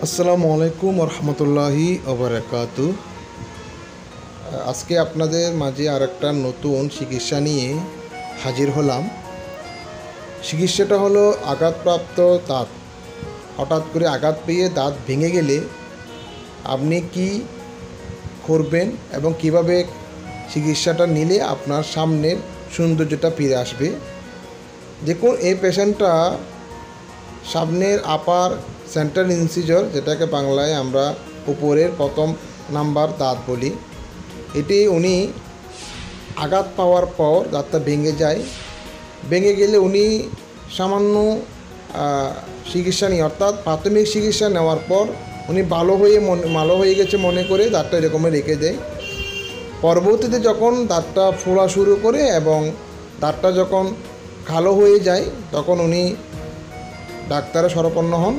আসসালামু আলাইকুম রহমতুল্লাহি ওবারাকাতু। আজকে আপনাদের মাঝে আরেকটা নতুন চিকিৎসা নিয়ে হাজির হলাম। চিকিৎসাটা হলো আঘাতপ্রাপ্ত দাঁত। হঠাৎ করে আঘাত পেয়ে দাঁত ভেঙে গেলে আপনি কি করবেন এবং কিভাবে চিকিৎসাটা নিলে আপনার সামনের সৌন্দর্যটা ফিরে আসবে। দেখুন, এই পেশেন্টটা সামনের আপার সেন্ট্রাল ইনসিজর, যেটাকে বাংলায় আমরা উপরের প্রথম নাম্বার দাঁত বলি, এটি উনি আঘাত পাওয়ার পর দাঁতটা ভেঙে যায়। ভেঙে গেলে উনি সামান্য চিকিৎসা নিয়ে, অর্থাৎ প্রাথমিক চিকিৎসা নেওয়ার পর উনি ভালো হয়ে গেছে মনে করে দাঁতটা এরকমই রেখে দেয়। পরবর্তীতে যখন দাঁতটা ফোলা শুরু করে এবং দাঁতটা যখন কালো হয়ে যায় তখন উনি ডাক্তারের শরণাপন্ন হন।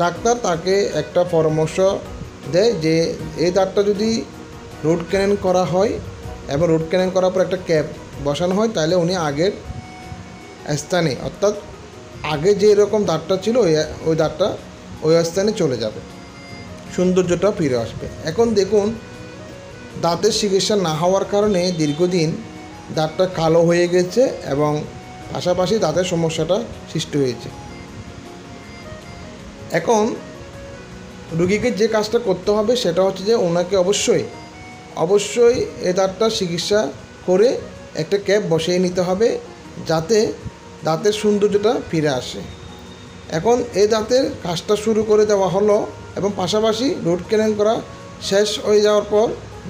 ডাক্তার তাকে একটা পরামর্শ দেয় যে এই দাঁতটা যদি রুট ক্যানেল করা হয় এবং রুট ক্যানেল করার পর একটা ক্যাপ বসানো হয়, তাহলে উনি আগের স্থানে, অর্থাৎ আগে যে এরকম দাঁতটা ছিল ওই দাঁতটা ওই স্থানে চলে যাবে, সৌন্দর্যটা ফিরে আসবে। এখন দেখুন, দাঁতের চিকিৎসা না হওয়ার কারণে দীর্ঘদিন দাঁতটা কালো হয়ে গেছে এবং পাশাপাশি দাঁতের সমস্যাটা সৃষ্টি হয়েছে। এখন রুগীকে যে কাজটা করতে হবে সেটা হচ্ছে যে ওনাকে অবশ্যই এ দাঁতটা চিকিৎসা করে একটা ক্যাপ বসিয়ে নিতে হবে, যাতে দাঁতের সৌন্দর্যটা ফিরে আসে। এখন এই দাঁতের কাজটা শুরু করে দেওয়া হলো এবং পাশাপাশি রুট ক্যানেল করা শেষ হয়ে যাওয়ার পর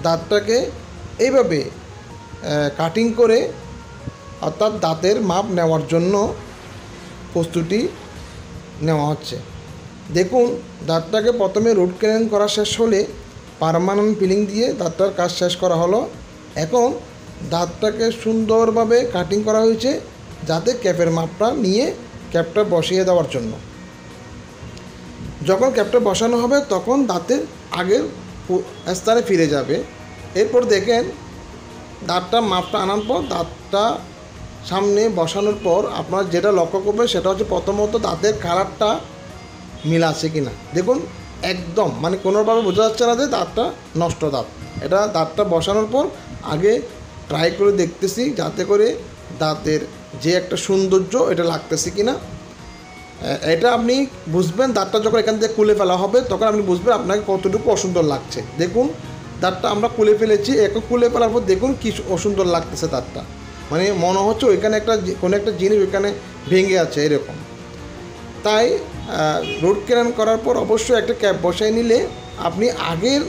দাঁতটাকে এইভাবে কাটিং করে, অর্থাৎ দাঁতের মাপ নেওয়ার জন্য প্রস্তুতি নেওয়া হচ্ছে। দেখুন, দাঁতটাকে প্রথমে রুট ক্যানেল করা শেষ হলে পার্মানেন্ট ফিলিং দিয়ে দাঁতটার কাজ শেষ করা হলো। এখন দাঁতটাকে সুন্দরভাবে কাটিং করা হয়েছে যাতে ক্যাপের মাপটা নিয়ে ক্যাপটা বসিয়ে দেওয়ার জন্য। যখন ক্যাপটা বসানো হবে তখন দাঁতের আগের স্থানে ফিরে যাবে। এরপর দেখেন, দাঁতটা মাপটা আনার পর দাঁতটা সামনে বসানোর পর আপনারা যেটা লক্ষ্য করবেন সেটা হচ্ছে প্রথমত দাঁতের কালারটা মিল আছে কি না। দেখুন, একদম কোনোভাবে বোঝা যাচ্ছে না যে দাঁতটা নষ্ট দাঁত। এটা দাঁতটা বসানোর পর আগে ট্রাই করে দেখতেছি যাতে করে দাঁতের যে একটা সৌন্দর্য এটা লাগতেছে কি না। এটা আপনি বুঝবেন দাঁতটা যখন এখান থেকে খুলে ফেলা হবে তখন আপনি বুঝবেন আপনাকে কতটুকু অসুন্দর লাগছে। দেখুন, দাঁতটা আমরা খুলে ফেলেছি। এখন খুলে ফেলার পর দেখুন কি অসুন্দর লাগতেছে দাঁতটা, মনে হচ্ছে ওইখানে কোনো একটা জিনিস ওইখানে ভেঙে আছে এরকম। তাই রুট ক্যানেল করার পর অবশ্যই একটা ক্যাপ বসাই নিলে আপনি আগের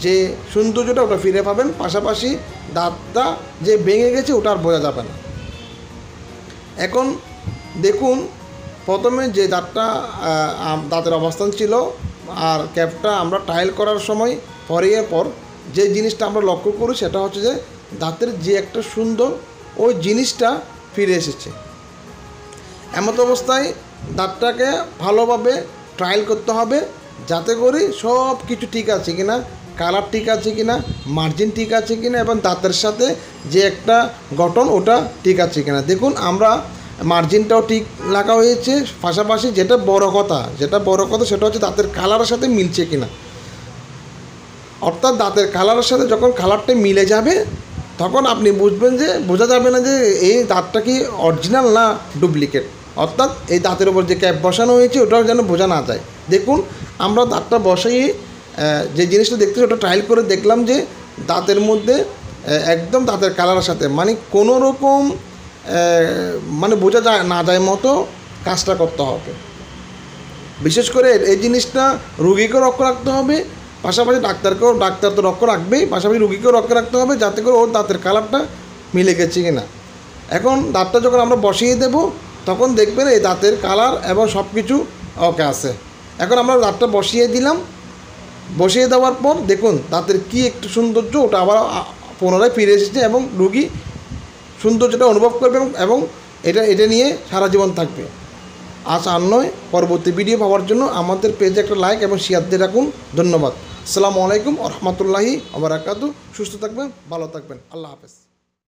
যে সৌন্দর্যটা ওটা ফিরে পাবেন, পাশাপাশি দাঁতটা যে ভেঙে গেছে ওটা আর বোঝা যাবে না। এখন দেখুন, প্রথমে যে দাঁতের অবস্থান ছিল আর ক্যাপটা আমরা টাইল করার সময় পরের পর যে জিনিসটা আমরা লক্ষ্য করি সেটা হচ্ছে যে দাঁতের যে একটা সুন্দর ওই জিনিসটা ফিরে এসেছে। এমত অবস্থায় দাঁতটাকে ভালোভাবে ট্রায়াল করতে হবে যাতে করে সব কিছু ঠিক আছে কিনা, কালার ঠিক আছে কিনা, মার্জিন ঠিক আছে কিনা এবং দাঁতের সাথে যে একটা গঠন ওটা ঠিক আছে কিনা। দেখুন, আমরা মার্জিনটাও ঠিক লাগা হয়েছে, পাশাপাশি যেটা বড় কথা সেটা হচ্ছে দাঁতের কালারের সাথে মিলছে কিনা। অর্থাৎ দাঁতের কালারের সাথে যখন কালারটা মিলে যাবে তখন আপনি বুঝবেন যে বোঝা যাবে না যে এই দাঁতটা কি অরিজিনাল না ডুপ্লিকেট। অর্থাৎ এই দাঁতের উপর যে ক্যাপ বসানো হয়েছে ওটাও যেন বোঝা না যায়। দেখুন, আমরা দাঁতটা বসাই যে জিনিসটা দেখতেছি ওটা ট্রায়াল করে দেখলাম যে দাঁতের মধ্যে একদম দাঁতের কালারের সাথে কোনো রকম বোঝা না যায় মতো কাজটা করতে হবে। বিশেষ করে এই জিনিসটা রুগীকেও লক্ষ্য রাখতে হবে, পাশাপাশি ডাক্তার তো লক্ষ্য রাখবেই, পাশাপাশি রুগীকেও লক্ষ্য রাখতে হবে যাতে করে ওর দাঁতের কালারটা মিলে গেছে কিনা। এখন দাঁতটা যখন আমরা বসিয়ে দেব তখন দেখবেন এই দাঁতের কালার এবং সব কিছু ওকে আছে। এখন আমরা দাঁতটা বসিয়ে দিলাম, বসিয়ে দেওয়ার পর দেখুন দাঁতের কি একটু সৌন্দর্য ওটা আবার পুনরায় ফিরে এসেছে এবং রুগী সৌন্দর্যটা অনুভব করবে এবং এটা নিয়ে সারা জীবন থাকবে। আজ আর নয়, পরবর্তী ভিডিও পাওয়ার জন্য আমাদের পেজে একটা লাইক এবং শেয়ার দিয়ে রাখুন। ধন্যবাদ। আসসালামু আলাইকুম রহমতুল্লাহি ওয়া বারাকাতুহু। সুস্থ থাকবেন, ভালো থাকবেন। আল্লাহ হাফেজ।